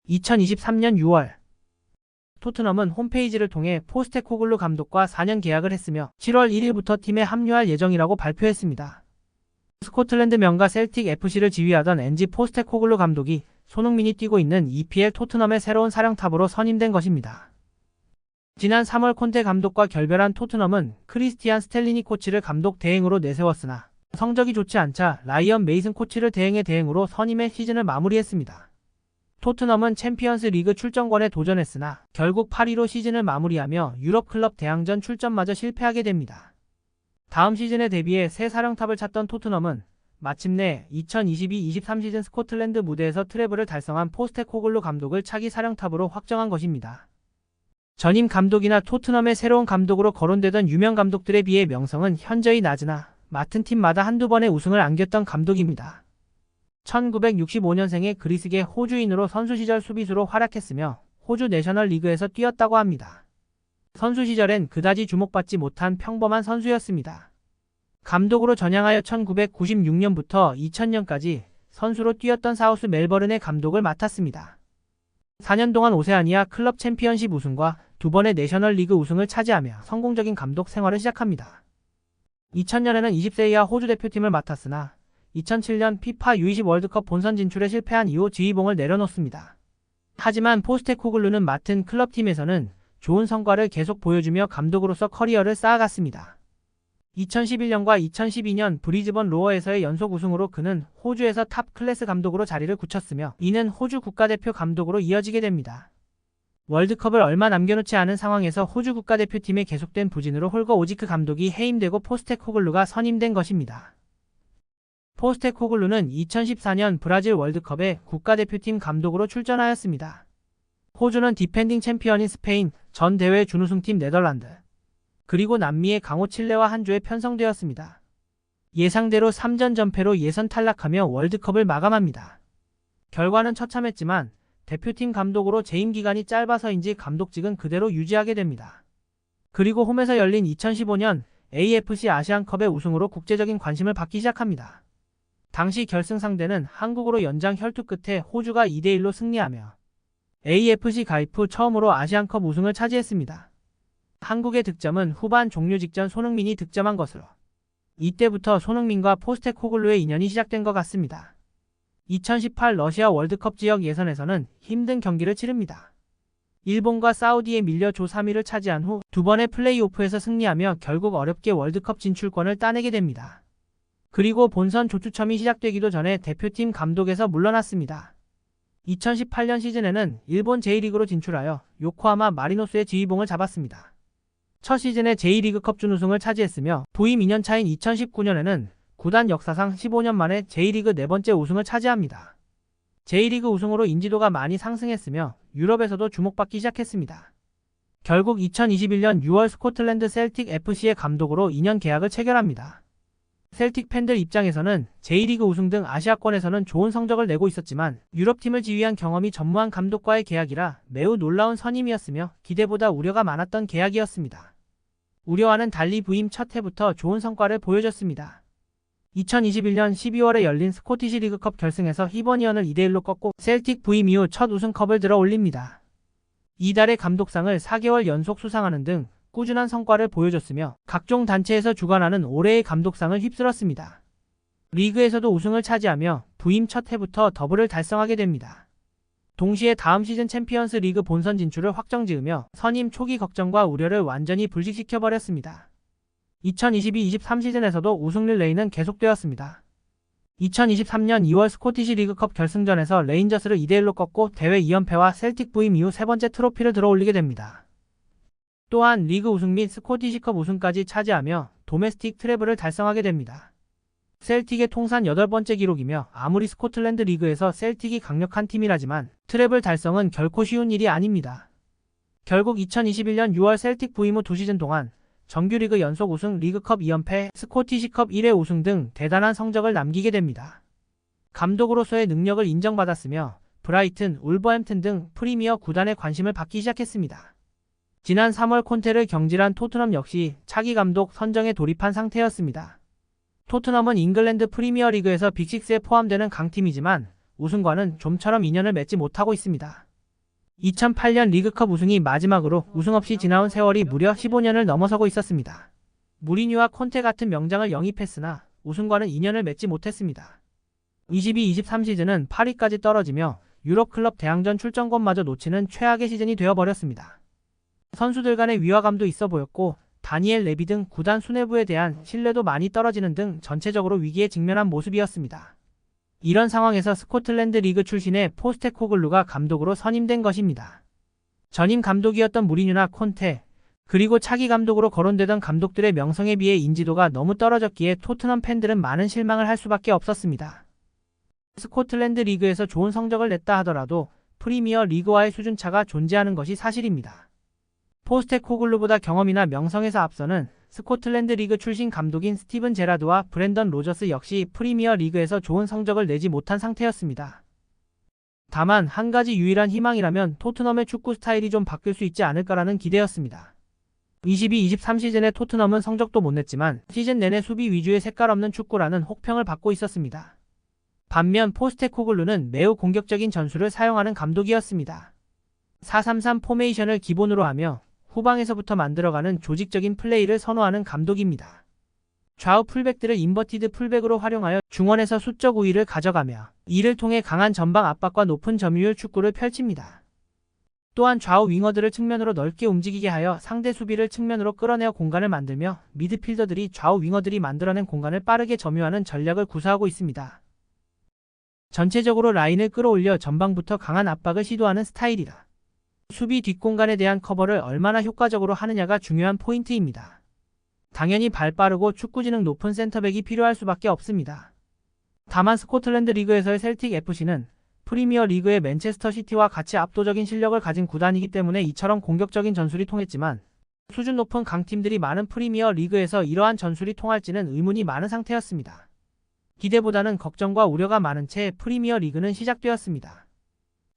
2023년 6월 토트넘은 홈페이지를 통해 포스테코글루 감독과 4년 계약을 했으며 7월 1일부터 팀에 합류할 예정이라고 발표했습니다. 스코틀랜드 명가 셀틱 FC를 지휘하던 엔지 포스테코글루 감독이 손흥민이 뛰고 있는 EPL 토트넘의 새로운 사령탑으로 선임된 것입니다. 지난 3월 콘테 감독과 결별한 토트넘은 크리스티안 스텔리니 코치를 감독 대행으로 내세웠으나 성적이 좋지 않자 라이언 메이슨 코치를 대행으로 선임해 시즌을 마무리했습니다. 토트넘은 챔피언스 리그 출전권에 도전했으나 결국 8위로 시즌을 마무리하며 유럽 클럽 대항전 출전마저 실패하게 됩니다. 다음 시즌에 대비해 새 사령탑을 찾던 토트넘은 마침내 2022-23 시즌 스코틀랜드 무대에서 트래블을 달성한 포스테코글루 감독을 차기 사령탑으로 확정한 것입니다. 전임 감독이나 토트넘의 새로운 감독으로 거론되던 유명 감독들에 비해 명성은 현저히 낮으나 맡은 팀마다 한두 번의 우승을 안겼던 감독입니다. 1965년생의 그리스계 호주인으로 선수 시절 수비수로 활약했으며 호주 내셔널 리그에서 뛰었다고 합니다. 선수 시절엔 그다지 주목받지 못한 평범한 선수였습니다. 감독으로 전향하여 1996년부터 2000년까지 선수로 뛰었던 사우스 멜버른의 감독을 맡았습니다. 4년 동안 오세아니아 클럽 챔피언십 우승과 2번의 내셔널 리그 우승을 차지하며 성공적인 감독 생활을 시작합니다. 2000년에는 20세 이하 호주 대표팀을 맡았으나 2007년 피파 U20 월드컵 본선 진출에 실패한 이후 지휘봉을 내려놓습니다. 하지만 포스테코글루는 맡은 클럽팀에서는 좋은 성과를 계속 보여주며 감독으로서 커리어를 쌓아갔습니다. 2011년과 2012년 브리즈번 로어에서의 연속 우승으로 그는 호주에서 탑 클래스 감독으로 자리를 굳혔으며 이는 호주 국가대표 감독으로 이어지게 됩니다. 월드컵을 얼마 남겨놓지 않은 상황에서 호주 국가대표팀의 계속된 부진으로 홀거 오지크 감독이 해임되고 포스테코글루가 선임된 것입니다. 포스테코글루는 2014년 브라질 월드컵에 국가대표팀 감독으로 출전하였습니다. 호주는 디펜딩 챔피언인 스페인, 전 대회 준우승팀 네덜란드, 그리고 남미의 강호 칠레와 한 조에 편성되었습니다. 예상대로 3전 전패로 예선 탈락하며 월드컵을 마감합니다. 결과는 처참했지만 대표팀 감독으로 재임 기간이 짧아서인지 감독직은 그대로 유지하게 됩니다. 그리고 홈에서 열린 2015년 AFC 아시안컵의 우승으로 국제적인 관심을 받기 시작합니다. 당시 결승 상대는 한국으로 연장 혈투 끝에 호주가 2대1로 승리하며 AFC 가입 후 처음으로 아시안컵 우승을 차지했습니다. 한국의 득점은 후반 종료 직전 손흥민이 득점한 것으로 이때부터 손흥민과 포스테코글루의 인연이 시작된 것 같습니다. 2018 러시아 월드컵 지역 예선에서는 힘든 경기를 치릅니다. 일본과 사우디에 밀려 조 3위를 차지한 후 2번의 플레이오프에서 승리하며 결국 어렵게 월드컵 진출권을 따내게 됩니다. 그리고 본선 조추첨이 시작되기도 전에 대표팀 감독에서 물러났습니다. 2018년 시즌에는 일본 J리그로 진출하여 요코하마 마리노스의 지휘봉을 잡았습니다. 첫 시즌에 J리그컵 준우승을 차지했으며 부임 2년 차인 2019년에는 구단 역사상 15년 만에 J리그 네 번째 우승을 차지합니다. J리그 우승으로 인지도가 많이 상승했으며 유럽에서도 주목받기 시작했습니다. 결국 2021년 6월 스코틀랜드 셀틱 FC의 감독으로 2년 계약을 체결합니다. 셀틱 팬들 입장에서는 J리그 우승 등 아시아권에서는 좋은 성적을 내고 있었지만 유럽팀을 지휘한 경험이 전무한 감독과의 계약이라 매우 놀라운 선임이었으며 기대보다 우려가 많았던 계약이었습니다. 우려와는 달리 부임 첫 해부터 좋은 성과를 보여줬습니다. 2021년 12월에 열린 스코티시 리그컵 결승에서 히버니언을 2대1로 꺾고 셀틱 부임 이후 첫 우승컵을 들어 올립니다. 이달의 감독상을 4개월 연속 수상하는 등 꾸준한 성과를 보여줬으며 각종 단체에서 주관하는 올해의 감독상을 휩쓸었습니다. 리그에서도 우승을 차지하며 부임 첫 해부터 더블을 달성하게 됩니다. 동시에 다음 시즌 챔피언스 리그 본선 진출을 확정지으며 선임 초기 걱정과 우려를 완전히 불식시켜버렸습니다. 2022-23 시즌에서도 우승 릴레이는 계속되었습니다. 2023년 2월 스코티시 리그컵 결승전에서 레인저스를 2대1로 꺾고 대회 2연패와 셀틱 부임 이후 세 번째 트로피를 들어올리게 됩니다. 또한 리그 우승 및 스코티시컵 우승까지 차지하며 도메스틱 트래블을 달성하게 됩니다. 셀틱의 통산 8번째 기록이며 아무리 스코틀랜드 리그에서 셀틱이 강력한 팀이라지만 트래블 달성은 결코 쉬운 일이 아닙니다. 결국 2021년 6월 셀틱 부임 후 2시즌 동안 정규리그 연속 우승, 리그컵 2연패, 스코티시컵 1회 우승 등 대단한 성적을 남기게 됩니다. 감독으로서의 능력을 인정받았으며 브라이튼, 울버햄튼 등 프리미어 구단의 관심을 받기 시작했습니다. 지난 3월 콘테를 경질한 토트넘 역시 차기 감독 선정에 돌입한 상태였습니다. 토트넘은 잉글랜드 프리미어리그에서 빅6에 포함되는 강팀이지만 우승과는 좀처럼 인연을 맺지 못하고 있습니다. 2008년 리그컵 우승이 마지막으로 우승 없이 지나온 세월이 무려 15년을 넘어서고 있었습니다. 무리뉴와 콘테 같은 명장을 영입했으나 우승과는 인연을 맺지 못했습니다. 22-23 시즌은 8위까지 떨어지며 유럽 클럽 대항전 출전권마저 놓치는 최악의 시즌이 되어버렸습니다. 선수들 간의 위화감도 있어 보였고 다니엘 레비 등 구단 수뇌부에 대한 신뢰도 많이 떨어지는 등 전체적으로 위기에 직면한 모습이었습니다. 이런 상황에서 스코틀랜드 리그 출신의 포스테코글루가 감독으로 선임된 것입니다. 전임 감독이었던 무리뉴나 콘테, 그리고 차기 감독으로 거론되던 감독들의 명성에 비해 인지도가 너무 떨어졌기에 토트넘 팬들은 많은 실망을 할 수밖에 없었습니다. 스코틀랜드 리그에서 좋은 성적을 냈다 하더라도 프리미어 리그와의 수준차가 존재하는 것이 사실입니다. 포스테코글루보다 경험이나 명성에서 앞서는 스코틀랜드 리그 출신 감독인 스티븐 제라드와 브랜던 로저스 역시 프리미어 리그에서 좋은 성적을 내지 못한 상태였습니다. 다만 한 가지 유일한 희망이라면 토트넘의 축구 스타일이 좀 바뀔 수 있지 않을까라는 기대였습니다. 22-23 시즌에 토트넘은 성적도 못 냈지만 시즌 내내 수비 위주의 색깔 없는 축구라는 혹평을 받고 있었습니다. 반면 포스테코글루는 매우 공격적인 전술을 사용하는 감독이었습니다. 4-3-3 포메이션을 기본으로 하며 후방에서부터 만들어가는 조직적인 플레이를 선호하는 감독입니다. 좌우 풀백들을 인버티드 풀백으로 활용하여 중원에서 수적 우위를 가져가며 이를 통해 강한 전방 압박과 높은 점유율 축구를 펼칩니다. 또한 좌우 윙어들을 측면으로 넓게 움직이게 하여 상대 수비를 측면으로 끌어내어 공간을 만들며 미드필더들이 좌우 윙어들이 만들어낸 공간을 빠르게 점유하는 전략을 구사하고 있습니다. 전체적으로 라인을 끌어올려 전방부터 강한 압박을 시도하는 스타일이다. 수비 뒷공간에 대한 커버를 얼마나 효과적으로 하느냐가 중요한 포인트입니다. 당연히 발 빠르고 축구지능 높은 센터백이 필요할 수밖에 없습니다. 다만 스코틀랜드 리그에서의 셀틱 FC는 프리미어 리그의 맨체스터 시티와 같이 압도적인 실력을 가진 구단이기 때문에 이처럼 공격적인 전술이 통했지만 수준 높은 강팀들이 많은 프리미어 리그에서 이러한 전술이 통할지는 의문이 많은 상태였습니다. 기대보다는 걱정과 우려가 많은 채 프리미어 리그는 시작되었습니다.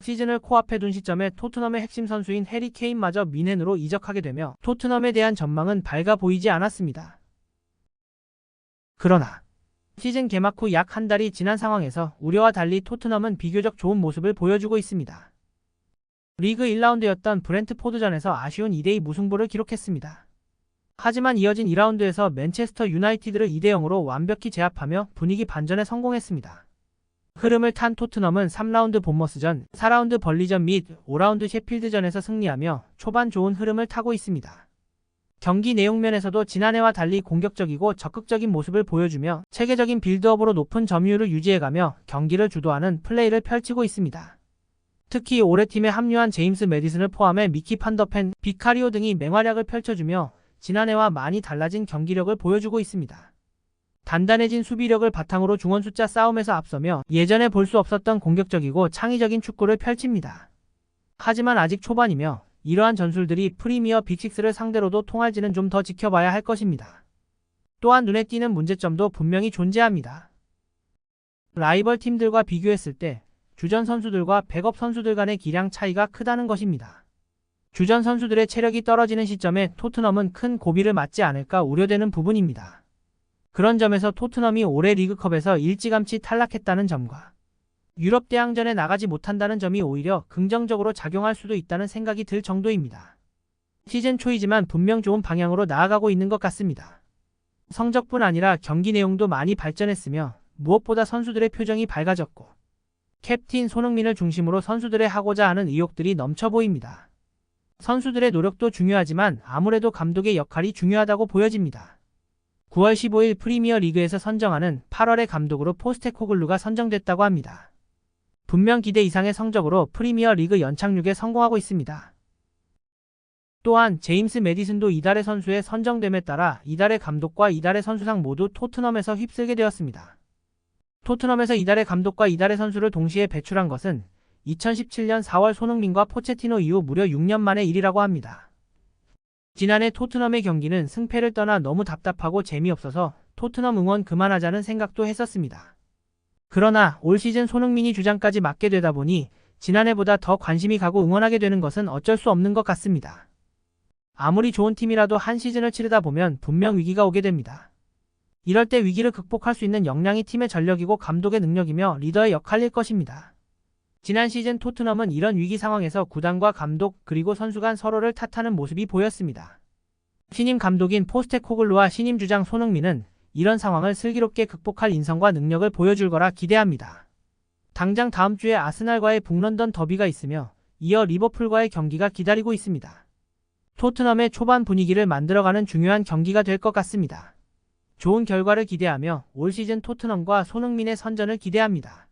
시즌을 코앞에 둔 시점에 토트넘의 핵심 선수인 해리 케인마저 미넨으로 이적하게 되며 토트넘에 대한 전망은 밝아 보이지 않았습니다. 그러나 시즌 개막 후 약 한 달이 지난 상황에서 우려와 달리 토트넘은 비교적 좋은 모습을 보여주고 있습니다. 리그 1라운드였던 브렌트포드전에서 아쉬운 2대2 무승부를 기록했습니다. 하지만 이어진 2라운드에서 맨체스터 유나이티드를 2대0으로 완벽히 제압하며 분위기 반전에 성공했습니다. 흐름을 탄 토트넘은 3라운드 본머스전, 4라운드 벌리전 및 5라운드 셰필드전에서 승리하며 초반 좋은 흐름을 타고 있습니다. 경기 내용 면에서도 지난해와 달리 공격적이고 적극적인 모습을 보여주며 체계적인 빌드업으로 높은 점유율을 유지해가며 경기를 주도하는 플레이를 펼치고 있습니다. 특히 올해 팀에 합류한 제임스 매디슨을 포함해 미키 판더펜, 비카리오 등이 맹활약을 펼쳐주며 지난해와 많이 달라진 경기력을 보여주고 있습니다. 단단해진 수비력을 바탕으로 중원 숫자 싸움에서 앞서며 예전에 볼 수 없었던 공격적이고 창의적인 축구를 펼칩니다. 하지만 아직 초반이며 이러한 전술들이 프리미어 빅6를 상대로도 통할지는 좀 더 지켜봐야 할 것입니다. 또한 눈에 띄는 문제점도 분명히 존재합니다. 라이벌 팀들과 비교했을 때 주전 선수들과 백업 선수들 간의 기량 차이가 크다는 것입니다. 주전 선수들의 체력이 떨어지는 시점에 토트넘은 큰 고비를 맞지 않을까 우려되는 부분입니다. 그런 점에서 토트넘이 올해 리그컵에서 일찌감치 탈락했다는 점과 유럽 대항전에 나가지 못한다는 점이 오히려 긍정적으로 작용할 수도 있다는 생각이 들 정도입니다. 시즌 초이지만 분명 좋은 방향으로 나아가고 있는 것 같습니다. 성적뿐 아니라 경기 내용도 많이 발전했으며 무엇보다 선수들의 표정이 밝아졌고 캡틴 손흥민을 중심으로 선수들의 하고자 하는 의욕들이 넘쳐 보입니다. 선수들의 노력도 중요하지만 아무래도 감독의 역할이 중요하다고 보여집니다. 9월 15일 프리미어 리그에서 선정하는 8월의 감독으로 포스테코글루가 선정됐다고 합니다. 분명 기대 이상의 성적으로 프리미어 리그 연착륙에 성공하고 있습니다. 또한 제임스 매디슨도 이달의 선수에 선정됨에 따라 이달의 감독과 이달의 선수상 모두 토트넘에서 휩쓸게 되었습니다. 토트넘에서 이달의 감독과 이달의 선수를 동시에 배출한 것은 2017년 4월 손흥민과 포체티노 이후 무려 6년 만의 일이라고 합니다. 지난해 토트넘의 경기는 승패를 떠나 너무 답답하고 재미없어서 토트넘 응원 그만하자는 생각도 했었습니다. 그러나 올 시즌 손흥민이 주장까지 맡게 되다 보니 지난해보다 더 관심이 가고 응원하게 되는 것은 어쩔 수 없는 것 같습니다. 아무리 좋은 팀이라도 한 시즌을 치르다 보면 분명 위기가 오게 됩니다. 이럴 때 위기를 극복할 수 있는 역량이 팀의 전력이고 감독의 능력이며 리더의 역할일 것입니다. 지난 시즌 토트넘은 이런 위기 상황에서 구단과 감독 그리고 선수 간 서로를 탓하는 모습이 보였습니다. 신임 감독인 포스테코글루와 신임 주장 손흥민은 이런 상황을 슬기롭게 극복할 인성과 능력을 보여줄 거라 기대합니다. 당장 다음 주에 아스날과의 북런던 더비가 있으며 이어 리버풀과의 경기가 기다리고 있습니다. 토트넘의 초반 분위기를 만들어가는 중요한 경기가 될 것 같습니다. 좋은 결과를 기대하며 올 시즌 토트넘과 손흥민의 선전을 기대합니다.